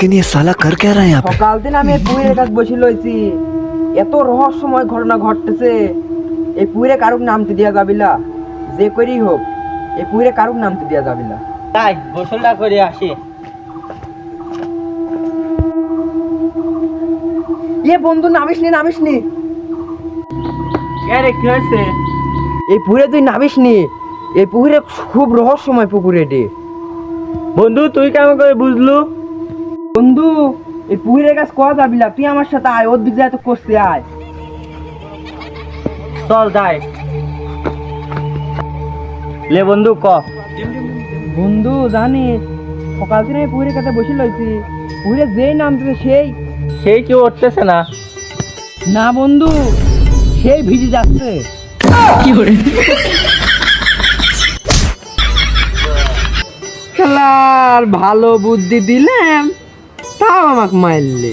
लेकिन ये साला कर क्या रहा है यहाँ पे? সকাল দিন আমি এই পুকুরের কাছে বসে লইছি, এত রহস্যময় ঘটনা ঘটতেছে। এই পুকুরে কারুক নামতে দেওয়া যাবিলা, যে করেই হোক এই পুকুরে কারুক নামতে দেওয়া যাবিলা। তাই গোসলটা করে আসি। বন্ধু নামিস নি। আরে কি হয়েছে? এই পুকুরে তুই নামিস নি, এই পুকুরে খুব রহস্যময় পুকুর এটি। বন্ধু তুই কেমন করে বুঝলু? বন্ধু এই পুকুরের কাছে কয়া যাবিলা, তুই আমার সাথে আয়, ওর দিকে এত করতে আয়। চল যাই। লে বন্ধু ক। বন্ধু জানিস সকাল দিন আমি পুকুরের কাছে বসে লইছি, পুকুরে যেই নামতেছে সেই কেউ উঠতেছে না। না বন্ধু, সেই ভিজে যাচ্ছে। শালার ভালো বুদ্ধি দিলাম, তাও আমাকে মারলে।